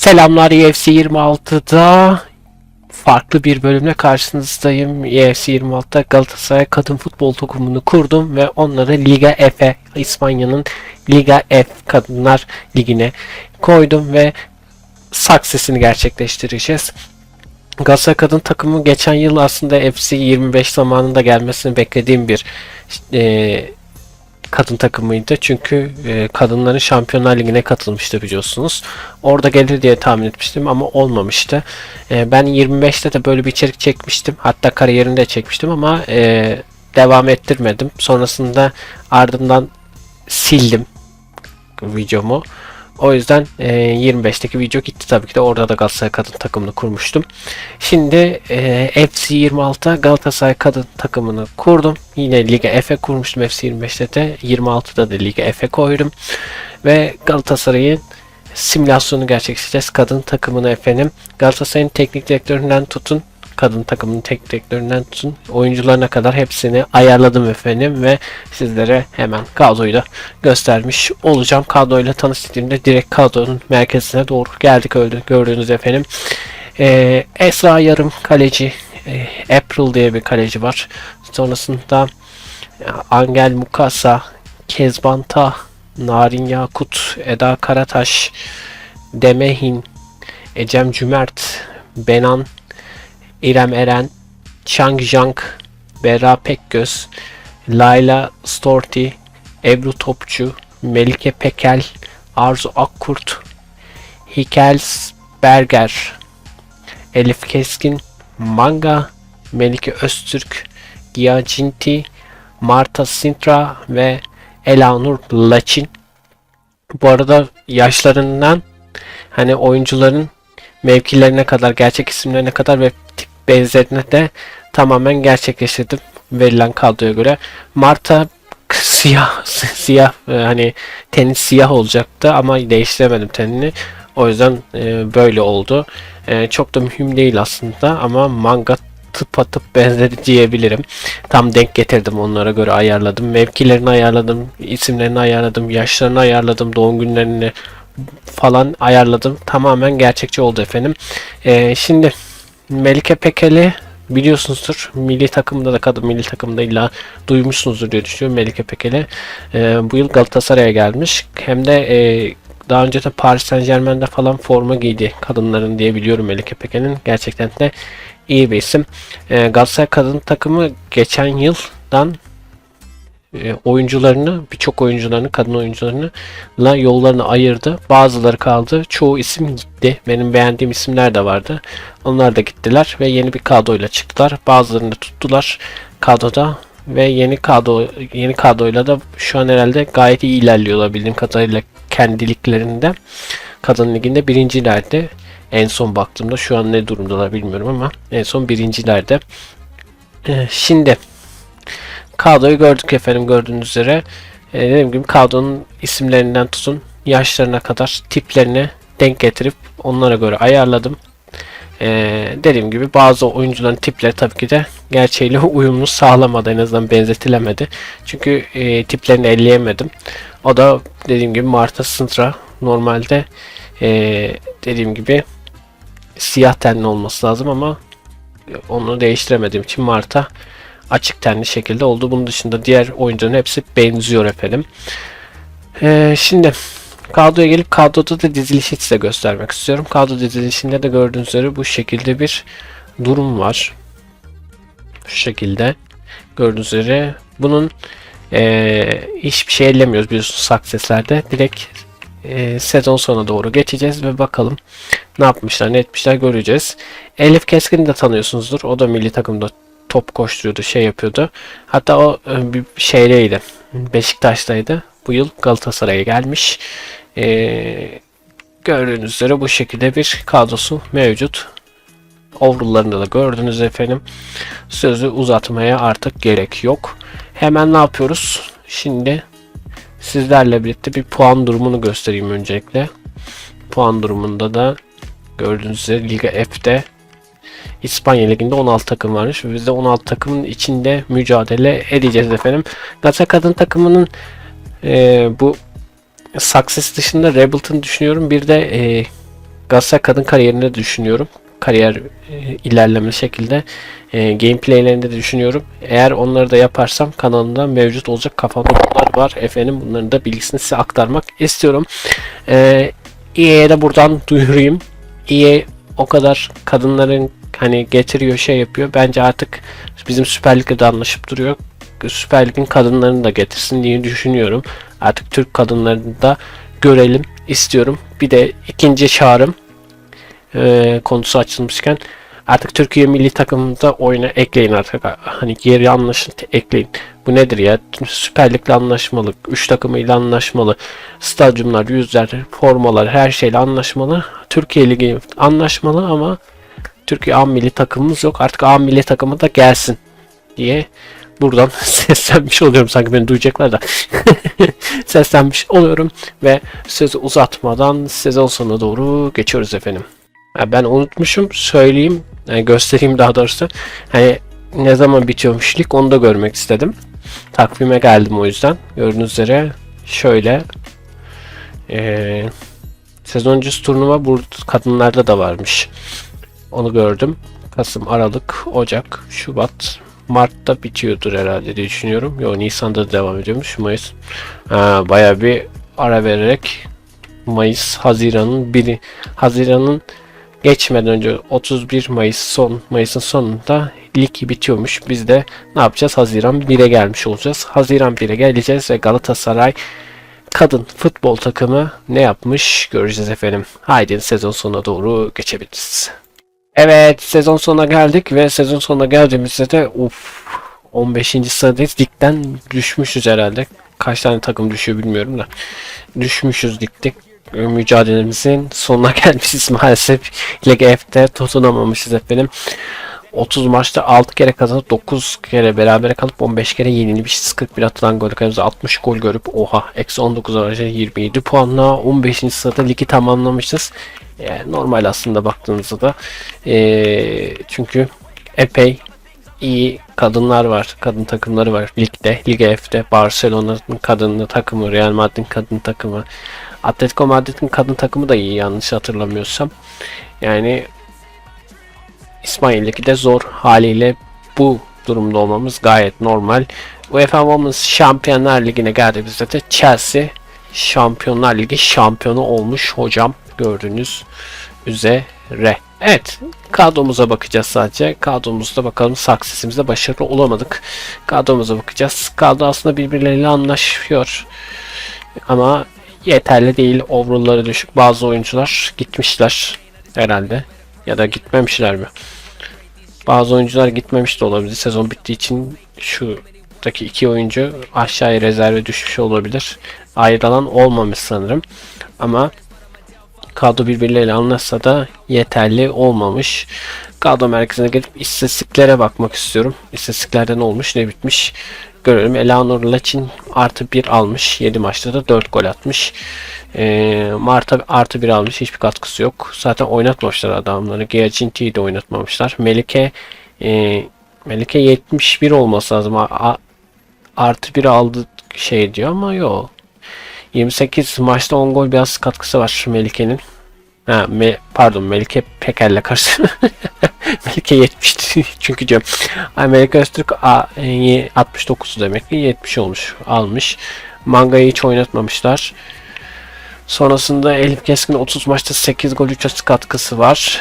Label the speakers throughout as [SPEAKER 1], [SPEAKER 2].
[SPEAKER 1] Selamlar, UFC 26'da farklı bir bölümle karşınızdayım. UFC 26'da Galatasaray kadın futbol takımını kurdum ve onları Liga F'e, İspanya'nın Liga F Kadınlar Ligi'ne koydum ve success'ini gerçekleştireceğiz. Galatasaray kadın takımı geçen yıl aslında FC 25 zamanında gelmesini beklediğim bir kadın takımıydı. Çünkü kadınların Şampiyonlar Ligi'ne katılmıştı biliyorsunuz. Orada gelir diye tahmin etmiştim ama olmamıştı. Ben 25'te de böyle bir içerik çekmiştim. Hatta kariyerinde çekmiştim ama devam ettirmedim. Sonrasında ardından sildim videomu. O yüzden 25'teki video gitti tabii ki de. Orada da Galatasaray kadın takımını kurmuştum. Şimdi FC 26'da Galatasaray kadın takımını kurdum. Yine Liga F'e kurmuştum FC 25'te de. 26'da da Liga F'e koydum. Ve Galatasaray'ın simülasyonu gerçekleştireceğiz. Kadın takımını efendim. Galatasaray'ın teknik direktöründen tutun, kadın takımının teknik direktöründen tutun, oyuncularına kadar hepsini ayarladım efendim ve sizlere hemen kadroyu da göstermiş olacağım. Kadroyla tanıştığımda direkt kadronun merkezine doğru geldik, gördüğünüz efendim. Esra Yarım kaleci, April diye bir kaleci var. Sonrasında Angel Mukasa, Kezban Tah, Narin Yakut, Eda Karataş, Demehin, Ecem Cümerт, Benan, İrem Eren, Chang Jang, Berra Pekgöz, Layla Storti, Ebru Topçu, Melike Pekel, Arzu Akkurt, Hikels Berger, Elif Keskin, Manga, Melike Öztürk, Gia Cinti, Marta Sintra ve Elanur Laçin. Bu arada yaşlarından hani oyuncuların mevkilerine kadar, gerçek isimlerine kadar ve tip benzerine de tamamen gerçekleştirdim verilen kadroya göre. Marta siyah hani teni siyah olacaktı ama değiştiremedim tenini. O yüzden böyle oldu. Çok da mühim değil aslında ama Manga tıpatıp benzeri diyebilirim. Tam denk getirdim, onlara göre ayarladım. Mevkilerini ayarladım, isimlerini ayarladım, yaşlarını ayarladım, doğum günlerini falan ayarladım. Tamamen gerçekçi oldu efendim. Şimdi Melike Pekel'i biliyorsunuzdur. Milli takımda da, kadın milli takımda illa duymuşsunuzdur diye düşünüyorum Melike Pekel'i. Bu yıl Galatasaray'a gelmiş. Hem de daha önce de Paris Saint-Germain'de falan forma giydi kadınların diye biliyorum Melike Pekel'in. Gerçekten de iyi bir isim. Galatasaray kadın takımı geçen yıldan birçok oyuncularını, kadın oyuncularını la yollarını ayırdı. Bazıları kaldı. Çoğu isim gitti. Benim beğendiğim isimler de vardı. Onlar da gittiler ve yeni bir kadroyla çıktılar. Bazılarını da tuttular kadroda ve yeni kadroyla da şu an herhalde gayet iyi ilerliyorlar bildiğim kadarıyla kendi liglerinde. Kadın liginde birincilerde. En son baktığımda şu an ne durumdalar bilmiyorum ama en son birincilerde. Şimdi kadroyu gördük efendim, gördüğünüz üzere. Dediğim gibi kadronun isimlerinden tutun yaşlarına kadar tiplerini denk getirip onlara göre ayarladım. Dediğim gibi bazı oyuncuların tipleri tabii ki de gerçeğiyle uyumlu sağlamadı, en azından benzetilemedi. Çünkü tiplerini elleyemedim. O da dediğim gibi Marta Sintra, normalde dediğim gibi siyah tenli olması lazım ama onu değiştiremediğim için Marta açık tenli şekilde oldu. Bunun dışında diğer oyuncuların hepsi benziyor efendim. Şimdi kadroya gelip kadroda da dizilişi size göstermek istiyorum. Kadro dizilişinde de gördüğünüz üzere bu şekilde bir durum var. Şu şekilde gördüğünüz üzere bunun hiçbir şey ellemiyoruz biliyorsunuz success'lerde. Direkt sezon sonuna doğru geçeceğiz ve bakalım ne yapmışlar, ne etmişler göreceğiz. Elif Keskin'i de tanıyorsunuzdur. O da milli takımda top koşturuyordu, şey yapıyordu. Hatta o bir şeydeydi, Beşiktaş'taydı. Bu yıl Galatasaray'a gelmiş. Gördüğünüz üzere bu şekilde bir kadrosu mevcut. Overall'larında da gördünüz efendim. Sözü uzatmaya artık gerek yok. Hemen ne yapıyoruz? Şimdi sizlerle birlikte bir puan durumunu göstereyim öncelikle. Puan durumunda da gördüğünüz üzere Liga F'de İspanya Ligi'nde 16 takım varmış ve biz de 16 takımın içinde mücadele edeceğiz efendim. Galatasaray kadın takımının bu Success dışında Rebuild'ını düşünüyorum. Bir de Galatasaray kadın kariyerinde de düşünüyorum. Kariyer ilerleme şekilde gameplaylerinde de düşünüyorum. Eğer onları da yaparsam kanalımda mevcut olacak, kafamda bunlar var. Efendim bunların da bilgisini size aktarmak istiyorum. EA'ye de buradan duyurayım. EA o kadar kadınların hani getiriyor, şey yapıyor. Bence artık bizim Süper Lig'le de anlaşıp duruyor. Süper Lig'in kadınlarını da getirsin diye düşünüyorum. Artık Türk kadınlarını da görelim istiyorum. Bir de ikinci çağrım konusu açılmışken artık Türkiye milli takımında oyuna ekleyin artık. Hani geri anlaşın, ekleyin. Bu nedir ya? Süper Lig'le anlaşmalı. 3 takımıyla anlaşmalı. Stadyumlar, yüzler, formalar her şeyle anlaşmalı. Türkiye Ligi anlaşmalı ama Türkiye A milli takımımız yok. Artık A milli takımı da gelsin diye buradan seslenmiş oluyorum. Sanki beni duyacaklar da. Seslenmiş oluyorum ve sözü uzatmadan sezon sonuna doğru geçiyoruz efendim. Ben unutmuşum, söyleyeyim, yani göstereyim daha doğrusu. Hani ne zaman bitiyormuş lig, onu da görmek istedim. Takvime geldim o yüzden. Gördüğünüz üzere şöyle sezon öncesi turnuva burada kadınlarda da varmış. Onu gördüm. Kasım, Aralık, Ocak, Şubat, Mart'ta bitiyordur herhalde diye düşünüyorum. Yo, Nisan'da da devam ediyormuş. Mayıs. Bayağı bir ara vererek Mayıs, Haziran'ın geçmeden önce 31 Mayıs'ın sonunda lig bitiyormuş. Biz de ne yapacağız? Haziran 1'e gelmiş olacağız. Haziran 1'e geleceğiz ve Galatasaray kadın futbol takımı ne yapmış göreceğiz efendim. Haydi sezon sonuna doğru geçebiliriz. Evet, sezon sonuna geldik ve sezon sonuna geldiğimizde de 15. sıradayız. Ligden düşmüşüz herhalde. Kaç tane takım düşüyor bilmiyorum da. Düşmüşüz ligde. Mücadelemizin sonuna gelmişiz maalesef. Lig F'de tutunamamışız efendim. 30 maçta 6 kere kazanıp 9 kere berabere kalıp 15 kere yenilmişiz. 41 atılan gol kalırsa 60 gol görüp -19 averajı 27 puanla 15. sırada ligi tamamlamışız. Normal aslında baktığınızda da. Çünkü epey iyi kadınlar var. Kadın takımları var ligde. Liga F'de Barcelona'nın kadın takımı, Real Madrid'in kadın takımı, Atletico Madrid'in kadın takımı da iyi yanlış hatırlamıyorsam. Yani İsmail'deki de zor haliyle bu durumda olmamız gayet normal. UEFA Women's Şampiyonlar Ligi'ne geldiğimizde de Chelsea Şampiyonlar Ligi şampiyonu olmuş hocam, gördüğünüz üzere. Evet, kadromuza bakacağız sadece. Kadromuzda bakalım success'imizde başarılı olamadık. Kadromuza bakacağız. Kadro aslında birbirleriyle anlaşıyor. Ama yeterli değil. Overall'ları düşük. Bazı oyuncular gitmişler herhalde. Ya da gitmemişler mi? Bazı oyuncular gitmemiş de olabilir. Sezon bittiği için şuradaki 2 oyuncu aşağıya rezerve düşmüş olabilir. Ayrılan olmamış sanırım. Ama kadro birbirleriyle anlaşsa da yeterli olmamış. Kadro merkezine gelip istatistiklere bakmak istiyorum. İstatistiklerde ne olmuş, ne bitmiş görelim. Eleanor Lachin +1 almış. 7 maçta da 4 gol atmış. Marta +1 almış. Hiçbir katkısı yok. Zaten oynatmamışlar adamları. Giacinti'yi de oynatmamışlar. Melike 71 olması lazım. +1 aldı şey diyor ama yok. 28 maçta 10 gol, bir asist katkısı var Melike'nin. Pardon, Melike Peker'le karşı. Melike 70 çünkü diyorum. Melike Öztürk 69 demek ki 70 olmuş, almış. Manga'yı hiç oynatmamışlar. Sonrasında Elif Keskin 30 maçta 8 gol 3 asist katkısı var.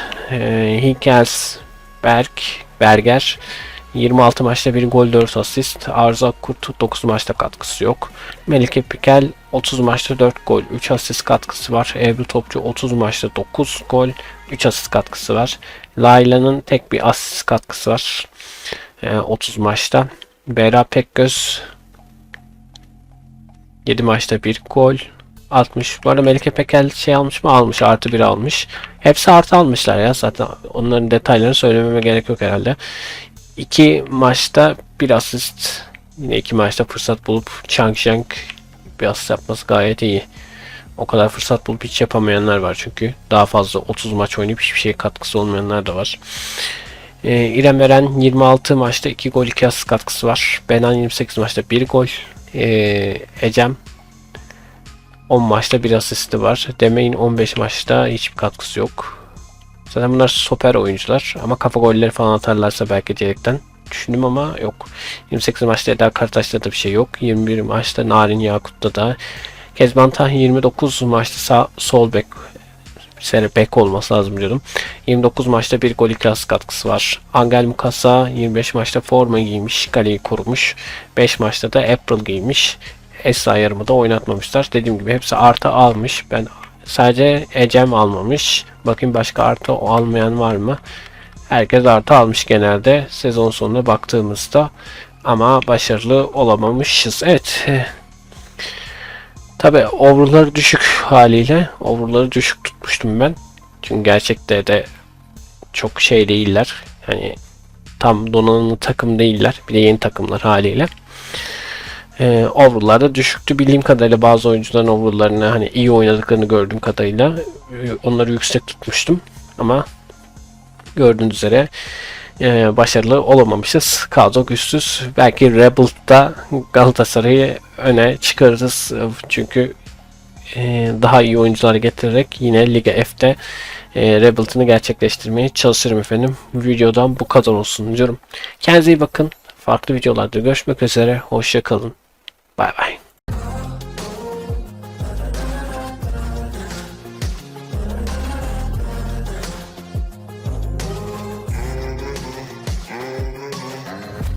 [SPEAKER 1] Berger 26 maçta 1 gol 4 asist. Arzu Kurt 9 maçta katkısı yok. Melike Pikel 30 maçta 4 gol 3 asist katkısı var. Ebru Topçu 30 maçta 9 gol 3 asist katkısı var. Layla'nın tek bir asist katkısı var. 30 maçta. Berra Pekgöz 7 maçta 1 gol 60. Bu arada Melike Pekel şey almış mı? Almış. +1 almış. Hepsi artı almışlar ya. Zaten onların detaylarını söylememe gerek yok herhalde. 2 maçta 1 asist. Yine 2 maçta fırsat bulup Chang bir asist yapması gayet iyi. O kadar fırsat bulup hiç yapamayanlar var çünkü. Daha fazla 30 maç oynayıp hiçbir şeye katkısı olmayanlar da var. İrem Eren 26 maçta 2 gol 2 asist katkısı var. Benan 28 maçta 1 gol. Ecem 10 maçta bir asisti var. Demeyin 15 maçta hiçbir katkısı yok. Zaten bunlar stoper oyuncular ama kafa golleri falan atarlarsa belki diyerekten düşündüm ama yok. 28 maçta Eda Karataş'ta da bir şey yok. 21 maçta Narin Yakut'ta da. Kezban Tahin 29 maçta sol bek, bek olması lazım diyordum. 29 maçta bir gol, 2 asist katkısı var. Angel Mukasa 25 maçta forma giymiş, kaleyi korumuş. 5 maçta da April giymiş. Esra yarımı da oynatmamışlar. Dediğim gibi hepsi artı almış. Ben sadece Ecem almamış. Bakayım başka artı almayan var mı? Herkes artı almış genelde sezon sonuna baktığımızda. Ama başarılı olamamışız. Evet. Tabi over'ları düşük haliyle. Over'ları düşük tutmuştum ben. Çünkü gerçekte de çok şey değiller. Hani tam donanımlı takım değiller. Bir de yeni takımlar haliyle. Over'larda düşüktü. Bildiğim kadarıyla bazı oyuncuların over'larını hani iyi oynadıklarını gördüğüm kadarıyla onları yüksek tutmuştum. Ama gördüğünüz üzere başarılı olamamışız. Kadro güçsüz. Belki Rebel'da Galatasaray'ı öne çıkarırız. Çünkü daha iyi oyuncular getirerek yine Liga F'de Rebuild'ını gerçekleştirmeye çalışırım efendim. Videodan bu kadar olsun diyorum. Kendinize iyi bakın. Farklı videolarda görüşmek üzere. Hoşça kalın. Bay bay.